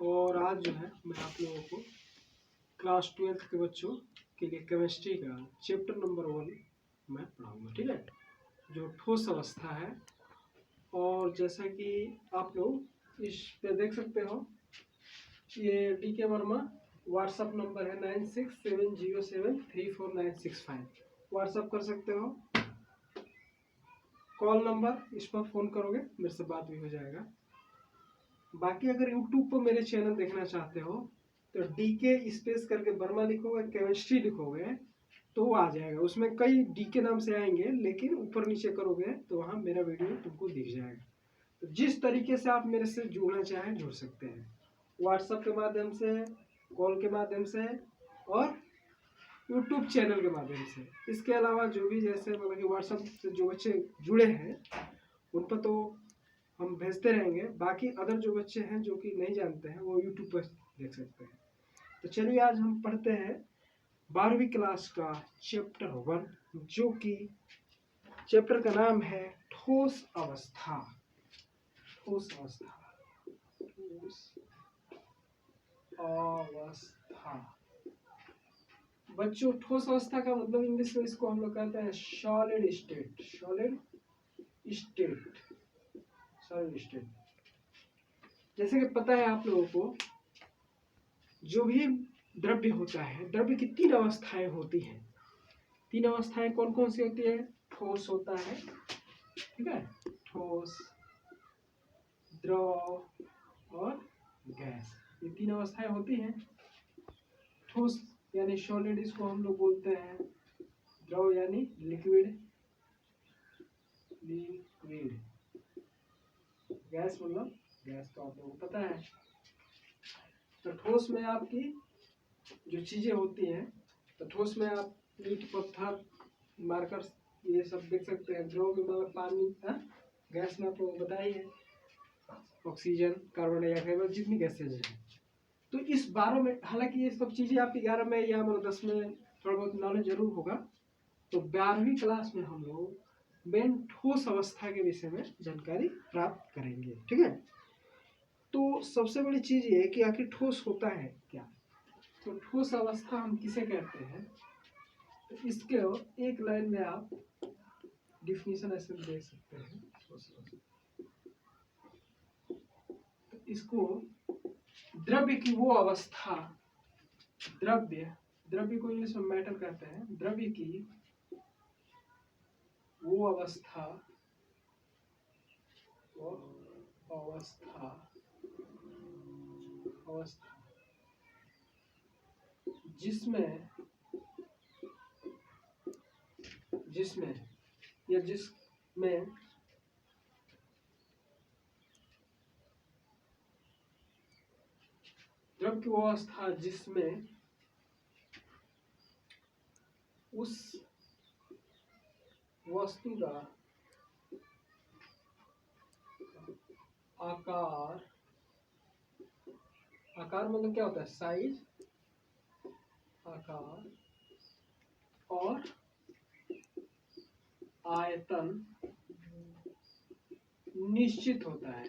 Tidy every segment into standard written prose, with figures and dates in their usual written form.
और आज जो है मैं आप लोगों को क्लास 12th के बच्चों के लिए केमिस्ट्री का चैप्टर नंबर 1 मैं पढ़ाऊँगा, ठीक है, जो ठोस अवस्था है। और जैसा कि आप लोग इस पे देख सकते हो, ये DK वर्मा व्हाट्सअप नंबर है 9670734965। व्हाट्सअप कर सकते हो, कॉल नंबर, इस पर फ़ोन करोगे मेरे से बात भी हो जाएगा। बाकी अगर यूट्यूब पर मेरे चैनल देखना चाहते हो तो DK स्पेस करके वर्मा लिखोगे, केमिस्ट्री लिखोगे तो वो आ जाएगा। उसमें कई DK नाम से आएंगे, लेकिन ऊपर नीचे करोगे तो वहाँ मेरा वीडियो तुमको दिख जाएगा। तो जिस तरीके से आप मेरे से जुड़ना चाहें जुड़ सकते हैं, व्हाट्सएप के माध्यम से, कॉल के माध्यम से और यूट्यूब चैनल के माध्यम से। इसके अलावा जो भी जैसे मतलब कि व्हाट्सएप से जो बच्चे जुड़े हैं उन पर तो हम भेजते रहेंगे। बाकी अदर जो बच्चे हैं जो कि नहीं जानते हैं वो यूट्यूब पर देख सकते हैं। तो चलिए आज हम पढ़ते हैं 12वीं क्लास का चैप्टर 1, जो कि चैप्टर का नाम है ठोस अवस्था। ठोस अवस्था, ठोस अवस्था। बच्चों, ठोस अवस्था का मतलब इंग्लिश में इसको हम लोग कहते हैं solid state. Solid state, solid state. जैसे कि पता है आप लोगों को, जो भी द्रव्य होता है, द्रव्य की 3 अवस्थाएं होती हैं। 3 अवस्थाएं कौन कौन सी होती है? ठोस होता है, ठीक है, ठोस, द्रव और गैस, ये 3 अवस्थाएं होती हैं। ठोस यानी सॉलिड, इसको हम लोग बोलते हैं। द्रव यानी लिक्विड, लिक्विड। गैस मतलब गैस, तो आप लोगों को पता है। तो ठोस में आपकी जो चीजें होती हैं, तो ठोस में आप ईंट, पत्थर, मार्कर, ये सब देख सकते हैं। द्रव में मतलब पानी है। गैस में आप लोगों को बताया ही है, ऑक्सीजन, कार्बन डाइऑक्साइड, जितनी गैसेज हैं। तो इस 12 में, हालांकि ये सब चीजें आपकी 11 में या 10 में थोड़ा बहुत नॉलेज जरूर होगा। तो 12वीं क्लास में हम लोग मेन ठोस अवस्था के विषय में जानकारी प्राप्त करेंगे, ठीक है। तो सबसे बड़ी चीज ये है कि आखिर ठोस होता है क्या। तो ठोस अवस्था हम किसे कहते हैं, तो इसके एक लाइन में आप डिफिनीशन ऐसे दे सकते हैं। तो इसको द्रव्य की वो अवस्था, द्रव्य को इंग्लिश में मैटर कहते हैं। द्रव्य की वो अवस्था, जिसमें द्रव्य की वो अवस्था जिसमें उस वस्तु का आकार मतलब क्या होता है? साइज, आकार और आयतन निश्चित होता है।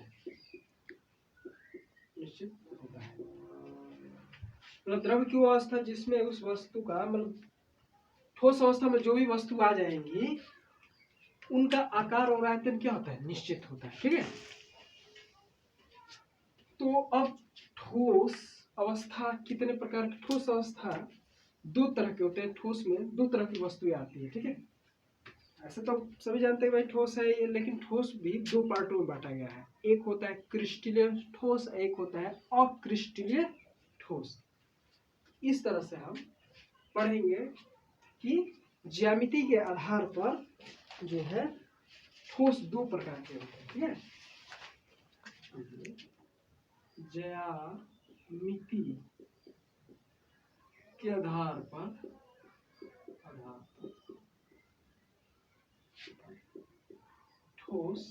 मतलब द्रव्य की वो अवस्था जिसमें उस वस्तु का, मतलब ठोस अवस्था में जो भी वस्तु आ जाएंगी उनका आकार और आयतन क्या होता है? निश्चित होता है, ठीक है। तो अब ठोस अवस्था कितने प्रकार की? ठोस अवस्था 2 तरह के होते हैं। ठोस में 2 तरह की वस्तुएं आती है, ठीक है। ऐसे तो सभी जानते हैं भाई ठोस है ये, लेकिन ठोस भी 2 पार्टों में बांटा गया है। एक होता है क्रिस्टलीय ठोस, एक होता है अक्रिस्टलीय ठोस। इस तरह से हम पढ़ेंगे कि ज्यामिति के आधार पर जो है ठोस 2 प्रकार के होते हैं, ठीक है। ज्यामिति के आधार पर ठोस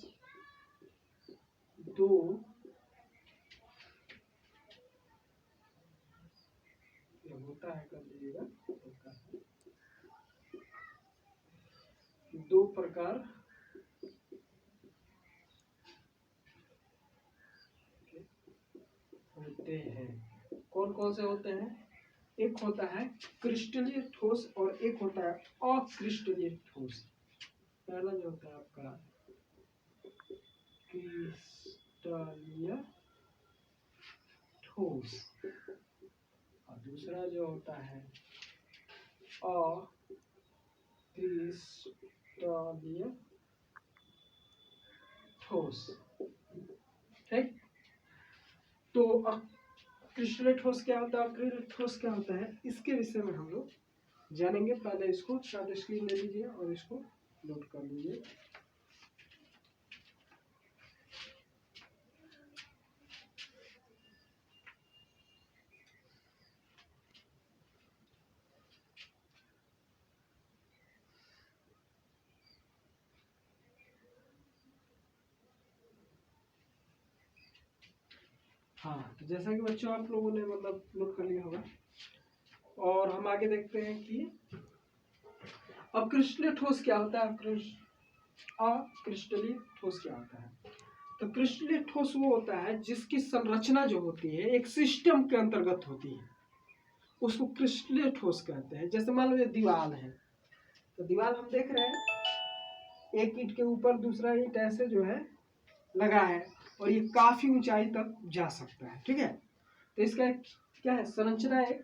2 होता है, कर लीजिएगा, 2 प्रकार होते होते हैं। कौन कौन से होते हैं? एक होता है क्रिस्टलीय ठोस और एक होता है अक्रिस्टलीय ठोस। पहला जो होता है आपका क्रिस्टलीय ठोस और दूसरा जो होता है अक्रिस्टलीय ठोस। ठीक, तो क्रिस्टलीय ठोस क्या होता है, अक्रिस्टलीय ठोस क्या होता है, इसके विषय में हम लोग जानेंगे। पहले इसको शॉर्ट स्क्रीन ले लीजिए और इसको नोट कर लीजिए। हाँ, तो जैसा कि बच्चों आप लोगों ने मतलब नोट कर लिया होगा, और हम आगे देखते हैं कि अक्रिस्टलीय ठोस क्या होता है, अक्रिस्टलीय ठोस क्या होता है। तो क्रिस्टलीय ठोस वो होता है जिसकी संरचना जो होती है एक सिस्टम के अंतर्गत होती है, उसको क्रिस्टलीय ठोस कहते हैं। जैसे मान लो ये दीवार है, तो दीवार हम देख रहे हैं, एक ईंट के ऊपर दूसरा ईंट ऐसे जो है लगा है और ये काफी ऊंचाई तक जा सकता है। ठीक है, तो इसका क्या है, संरचना एक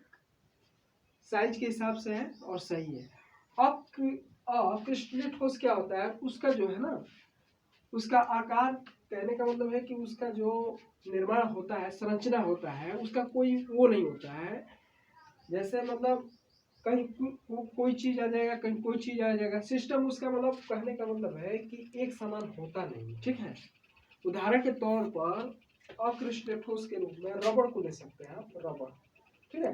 साइज के हिसाब से है और सही है। अक्रिस्टलीय ठोस क्या होता है, उसका जो है ना, उसका आकार, कहने का मतलब है कि उसका जो निर्माण होता है, संरचना होता है, उसका कोई वो नहीं होता है। जैसे मतलब कहीं कोई चीज आ जाएगा, कहीं कोई चीज आ जाएगा, सिस्टम उसका मतलब कहने का मतलब है कि एक समान होता नहीं। ठीक है, उदाहरण के तौर पर अक्रिस्टलीय ठोस के रूप में रबड़ को ले सकते हैं आप, रबड़। ठीक है,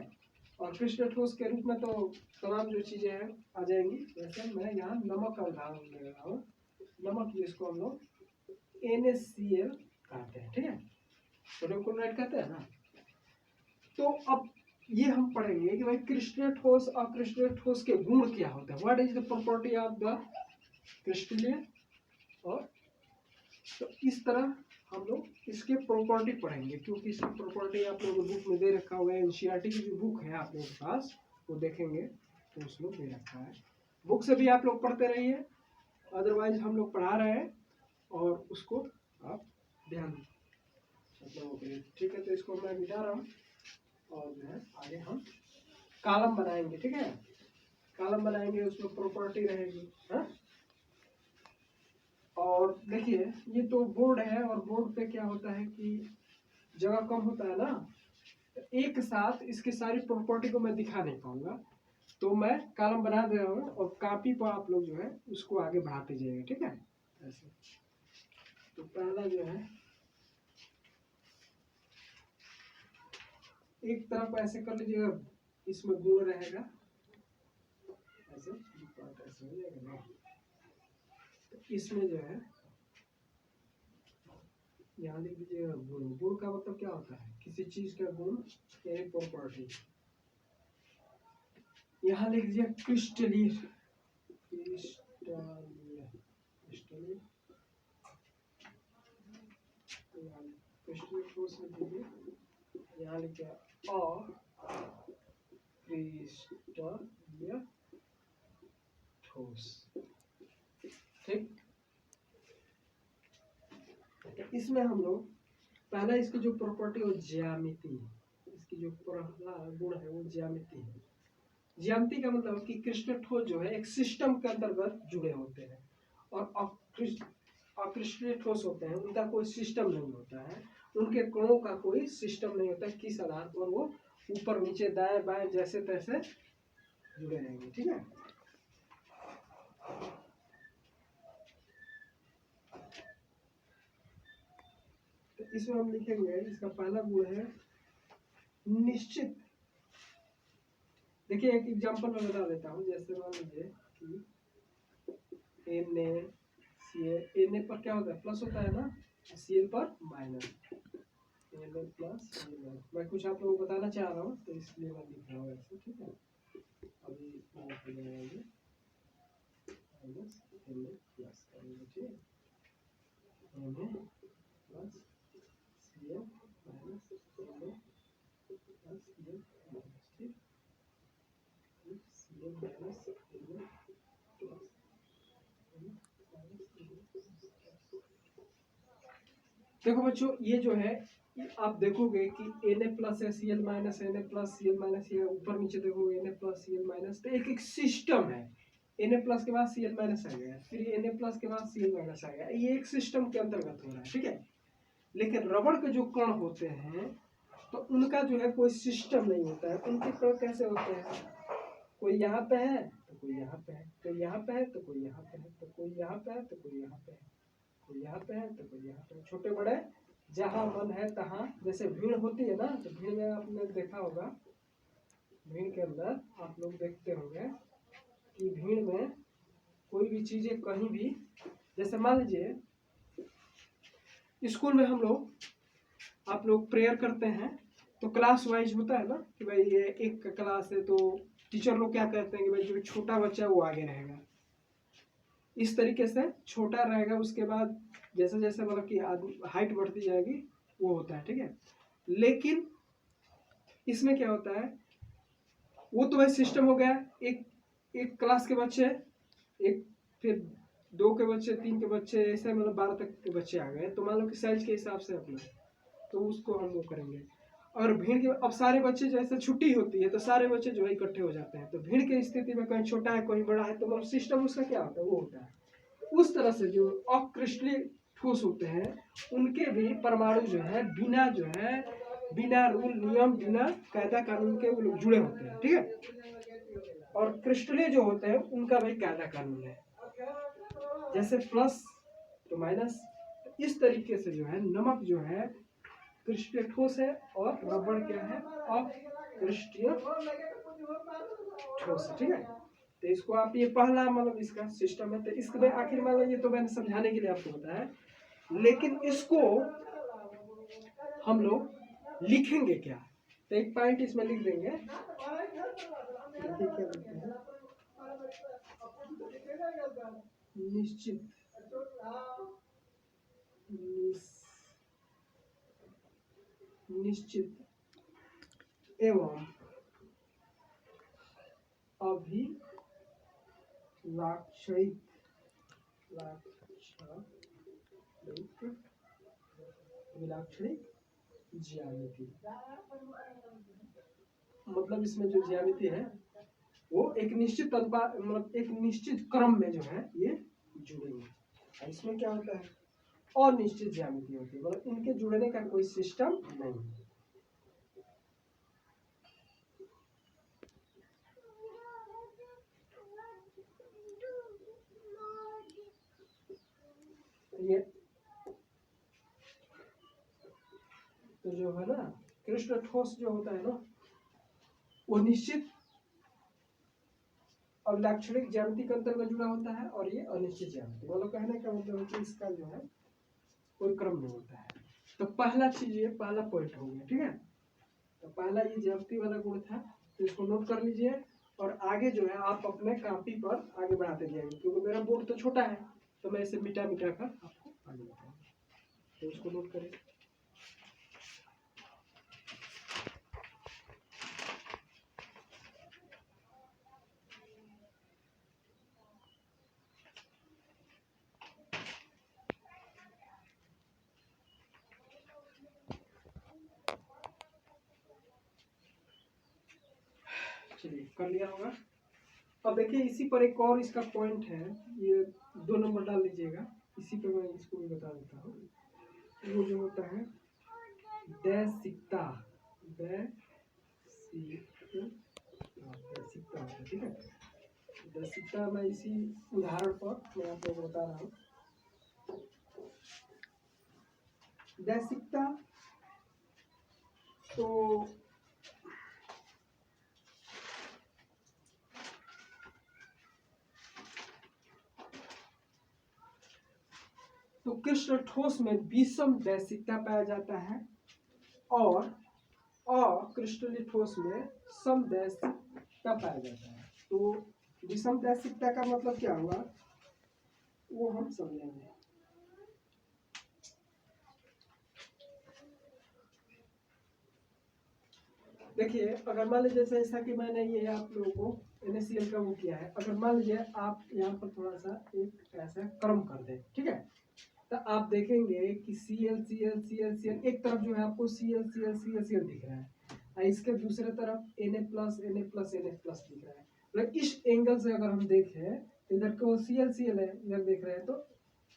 और क्रिस्टलीय ठोस के रूप में तो तमाम जो चीजें हैं आ जाएंगी। जैसे मैं यहाँ नमक का उदाहरण ले रहा हूँ, नमक जिसको हम लोग NaCl कहते हैं। ठीक है, सोडियम क्लोराइड कहते हैं ना। तो अब ये हम पढ़ेंगे कि भाई क्रिस्टलीय ठोस अक्रिस्टलीय ठोस के गुण क्या होते हैं, what is the property of the क्रिस्टलीय। और तो इस तरह हम लोग इसके प्रॉपर्टी पढ़ेंगे, क्योंकि इसकी प्रॉपर्टी आप लोगों को बुक में दे रखा हुआ है। एनसीईआरटी की जो बुक है आप लोगों के पास, वो देखेंगे तो उसमें दे रखा है। बुक से भी आप लोग पढ़ते रहिए, अदरवाइज हम लोग पढ़ा रहे हैं और उसको आप ध्यान दें। ठीक है, तो इसको मैं मिटा रहा हूँ और जो है आगे हम कॉलम बनाएंगे। ठीक है, कॉलम बनाएंगे, उसमें प्रॉपर्टी रहेगी। हाँ, और देखिए ये तो बोर्ड है, और बोर्ड पे क्या होता है कि जगह कम होता है ना, तो एक साथ इसकी सारी प्रॉपर्टी को मैं दिखा नहीं पाऊंगा, तो मैं कॉलम बना दे रहा हूँ और कॉपी पर आप लोग जो है उसको आगे बढ़ाते जाइए। ठीक है, ऐसे। तो पहला जो है एक तरफ ऐसे कर लीजिएगा, इसमें गुण रहेगा ऐसे, ऐसे हो जाएगा ना। तो इसमें जो है यहाँ लिख दीजिएगा गुण। गुण का मतलब क्या होता है, किसी चीज का गुण, यानी प्रॉपर्टी। यहाँ लिख दीजिए क्रिस्टलीय, क्रिस्टलीय ठोस लिख दीजिए। यहाँ लिखिए अक्रिस्टलीय ठोस। ठीक, इसमें हम लोग पहला इसकी जो प्रॉपर्टी है वो ज्यामिति है। इसकी जो पहला गुण है वो ज्यामिति है। ज्यामिति का मतलब कि क्रिस्टलीय ठोस जो है एक सिस्टम के अंतर्गत जुड़े होते हैं, और अक्रिस्टलीय ठोस होते हैं उनका कोई सिस्टम नहीं होता है, उनके कणों का कोई सिस्टम नहीं होता है, किस आधार पर वो ऊपर नीचे दाएं बाएं जैसे तैसे जुड़े रहेंगे। ठीक है, तो इसमें हम लिखेंगे, इसका पहला गुण है निश्चित। देखिए एक एग्जांपल मैं बता देता हूँ। जैसे मान लीजिए कि Na पर क्या होता है, प्लस होता है ना, Cl पर माइनस, Na प्लस। मैं कुछ आप लोगों को बताना चाह रहा हूँ, तो इसलिए मैं लिख रहा हूँ ऐसे। ठीक है, अभी माइनस Na प्लस करेंगे। ठीक है, Na plus Cl minus Na देखो बच्चों, ये जो है आप देखोगे कि Na+Cl- Na+Cl- ये ऊपर नीचे देखोगे Na+Cl-, तो एक सिस्टम है। Na+ के बाद Cl- आ गया, फिर Na+ के बाद Cl- आ गया, ये एक सिस्टम के अंतर्गत हो रहा है, ठीक है। लेकिन रबड़ के जो कण होते हैं तो उनका जो है कोई सिस्टम नहीं होता है। उनके कण कैसे होते हैं, कोई यहाँ पे है तो कोई यहाँ पे है, कोई यहाँ पे है तो कोई यहाँ पे है, तो कोई यहाँ पे है तो कोई यहाँ पे है, कोई यहाँ पे है तो कोई यहाँ पे है, छोटे बड़े जहाँ मन है तहाँ। जैसे भीड़ होती है ना, तो भीड़ में आपने देखा होगा, भीड़ के अंदर आप लोग देखते होंगे कि भीड़ में कोई भी चीजें कहीं भी, जैसे मान लीजिए स्कूल में हम लोग, आप लोग प्रेयर करते हैं तो क्लास वाइज होता है ना कि भाई ये एक क्लास है तो टीचर लोग क्या कहते हैं कि भाई जो छोटा बच्चा है वो आगे रहेगा, इस तरीके से छोटा रहेगा। उसके बाद जैसे जैसे मतलब कि हाइट बढ़ती जाएगी वो होता है, ठीक है। लेकिन इसमें क्या होता है, वो तो भाई सिस्टम हो गया, एक क्लास के बच्चे, एक फिर 2 के बच्चे, 3 के बच्चे, ऐसे मतलब 12 तक के बच्चे आ गए, तो मान लो कि साइज के हिसाब से अपना, तो उसको हम वो करेंगे। और भीड़ के अब सारे बच्चे जैसे छुट्टी होती है तो सारे बच्चे जो है इकट्ठे हो जाते हैं, तो भीड़ की स्थिति में कहीं छोटा है कोई बड़ा है, तो मतलब सिस्टम उसका क्या होता है, वो होता है। उस तरह से जो अक्रिस्टलीय ठोस होते हैं उनके भी परमाणु जो है बिना रूल नियम, बिना कायदा कानून के वो लोग जुड़े होते हैं, ठीक है। और क्रिस्टलीय जो होते हैं उनका भाई कायदा कानून है, जैसे प्लस तो माइनस। इस तरीके से जो है नमक जो है क्रिस्टलीय ठोस है और रबड़ क्या है, अक्रिस्टलीय ठोस है, ठीक है। तो इसको आप ये पहला मतलब इसका सिस्टम है। तो इसके आखिर में ये तो मैंने समझाने के लिए आपको बताया, लेकिन इसको हम लोग लिखेंगे क्या, तो एक पॉइंट इसमें लिख देंगे, देखिए क्या लिखते हैं, निश्चित निश्चित एवं अभिलाक्षणिक विलाक्षणिक ज्यामिति, मतलब इसमें जो ज्यामिति है वो एक निश्चित अनुपात, मतलब एक निश्चित क्रम में जो है ये जुड़ेंगे। इसमें क्या होता है, अनिश्चित ज्यामिति होती है, मतलब इनके जुड़ने का कोई सिस्टम नहीं है। ये तो जो है ना कृष्ण ठोस जो होता है ना वो निश्चित अभिलाक्षणिक ज्यामिति के अंतर्गत जुड़ा होता है, और ये अनिश्चित ज्यामिति, मतलब कहने का मतलब है कि इसका जो है कोई क्रम नहीं होता है। तो पहला चीज ये पहला पॉइंट हो गया, ठीक है। तो पहला ये ज्यामिति वाला गुण था, तो इसको नोट कर लीजिए और आगे जो है आप अपने कॉपी पर आगे बढ़ाते जाएंगे, क्योंकि मेरा बोर्ड तो छोटा है तो मैं इसे मिटा मिटा कर आपको आगे बताऊंगा, तो इसको नोट करें। चलिए कर लिया होगा। अब देखिए इसी पर एक और इसका पॉइंट है, ये 2 नंबर डाल लीजिएगा, इसी पे मैं इसको भी बता देता हूँ। वो जो होता है दैसिकता, दैसिकता होता है, ठीक है। दैसिकता मैं इसी उदाहरण पर मैं आप लोगों को बता रहा हूँ। दैसिकता तो कृष्ण ठोस में विषम दैसिकता पाया जाता है और अक्रिस्टलीय ठोस में समदैशिकता पाया जाता है। तो विषम दैशिकता का मतलब क्या हुआ वो हम समझेंगे। देखिए अगर मान लीजिए जैसा कि मैंने ये आप लोगों को NaCl का वो किया है, अगर मान लीजिए आप यहाँ पर थोड़ा सा एक ऐसा क्रम कर दें, ठीक है, तो आप देखेंगे कि Cl Cl Cl Cl एक तरफ जो है आपको Cl Cl Cl Cl दिख रहा है और इसके दूसरे तरफ Na plus Na plus Na plus दिख रहा है। मतलब इस एंगल से अगर हम देखें तो इधर को Cl Cl है, इधर देख रहे हैं तो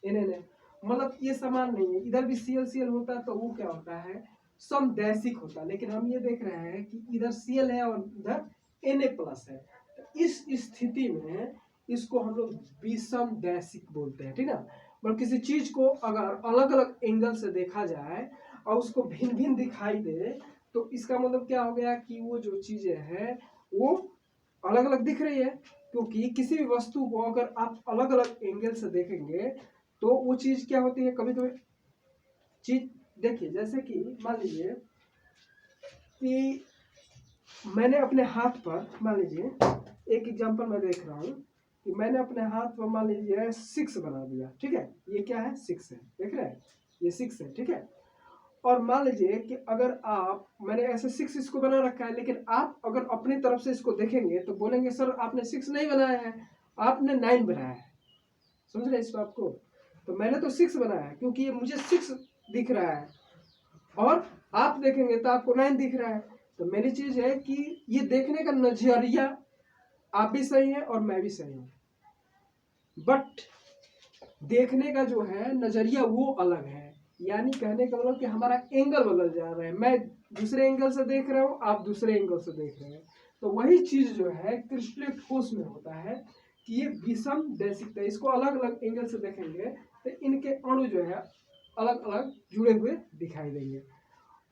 Na है, मतलब ये समान नहीं है। इधर भी Cl Cl होता है तो वो क्या होता है, समदैशिक होता है, लेकिन हम ये देख रहे हैं कि इधर Cl है और इधर Na प्लस है। तो इस स्थिति में इसको हम लोग विषमदैशिक बोलते हैं, ठीक है। मतलब किसी चीज को अगर अलग अलग एंगल से देखा जाए और उसको भिन्न भिन्न दिखाई दे तो इसका मतलब क्या हो गया कि वो जो चीजें हैं वो अलग अलग दिख रही है, क्योंकि किसी भी वस्तु को अगर आप अलग अलग एंगल से देखेंगे तो वो चीज क्या होती है, कभी कभी चीज देखिए, जैसे कि मान लीजिए कि मैंने अपने हाथ पर, मान लीजिए एक एग्जांपल मैं देख रहा हूँ कि मैंने अपने हाथ पर मान लीजिए 6 बना दिया, ठीक है, ये क्या है 6 है, देख रहे हैं ये 6 है, ठीक है। और मान लीजिए कि अगर आप, मैंने ऐसे 6 इसको बना रखा है, लेकिन आप अगर अपनी तरफ से इसको देखेंगे तो बोलेंगे सर आपने 6 नहीं बनाया है, आपने 9 बनाया है। समझ रहे इस बात को? तो मैंने तो 6 बनाया है क्योंकि ये मुझे 6 दिख रहा है और आप देखेंगे तो आपको 9 दिख रहा है। तो मेरी चीज है कि ये देखने का नजरिया आप भी सही है और मैं भी सही हूँ, बट देखने का जो है नजरिया वो अलग है। यानी कहने का मतलब कि हमारा एंगल बदल जा रहा है, मैं दूसरे एंगल से देख रहा हूँ, आप दूसरे एंगल से देख रहे हैं। तो वही चीज जो है क्रिस्टलीय ठोस में होता है कि ये विषम दैशिकता, इसको अलग अलग एंगल से देखेंगे तो इनके अणु जो है अलग अलग जुड़े हुए दिखाई देंगे।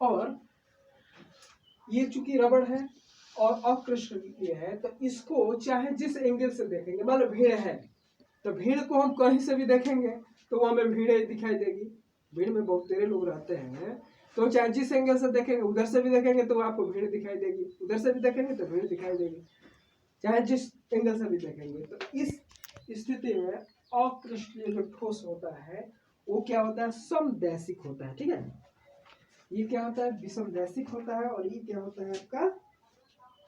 और ये चूंकि रबड़ है और अक्रिस्टलीय है तो इसको चाहे जिस एंगल से देखेंगे, मान लो भीड़ है तो भीड़ को हम कहीं से भी देखेंगे तो वो हमें भीड़ दिखाई देगी। भीड़ में बहुत तेरे लोग रहते हैं तो चाहे जिस एंगल से देखेंगे, उधर से भी देखेंगे तो आपको भीड़ दिखाई देगी, उधर से भी देखेंगे तो भीड़ दिखाई देगी, चाहे जिस एंगल से भी देखेंगे। तो इस स्थिति में अक्रिस्टलीय जो ठोस होता है वो क्या होता है, समदैशिक होता है, ठीक है। ये क्या होता है, विषमदैशिक होता है और ये क्या होता है आपका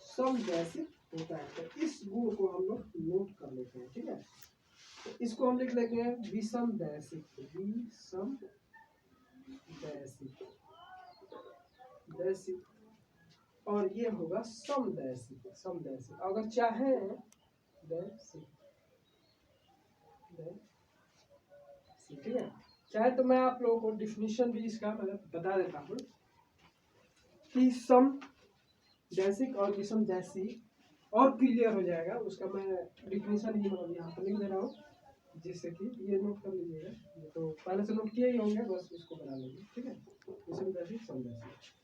समदैशिक होता है। तो इस गुण को हम लोग नोट कर लेते हैं, ठीक है। तो इसको हम लिख लेंगे विषमदैशिक, दैशिक, और ये होगा समदैशिक, समदैशिक। अगर चाहे दैशिक, ठीक है, चाहे तो मैं आप लोगों को डिफिनीशन भी इसका मतलब बता देता हूँ कि समदैशिक और विषमदैशिक और क्लियर हो जाएगा, उसका मैं डिफिनीशन ही मतलब यहाँ पर लिख दे रहा हूँ, जिससे कि ये नोट कर लीजिएगा। ये तो पहले से नोट किया ही होंगे, बस इसको बना लीजिए, ठीक है। विषमदैशिक, समदैशिक।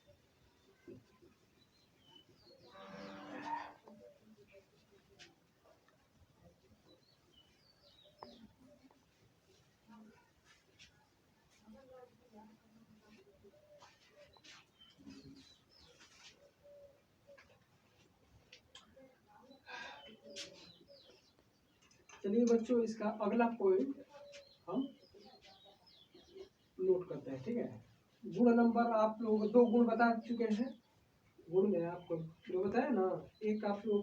चलिए बच्चों, इसका अगला पॉइंट हम नोट करते हैं, ठीक है। गुण नंबर आप लोग 2 गुण बता चुके हैं, गुण में आपको जो बताया ना, एक आप लोग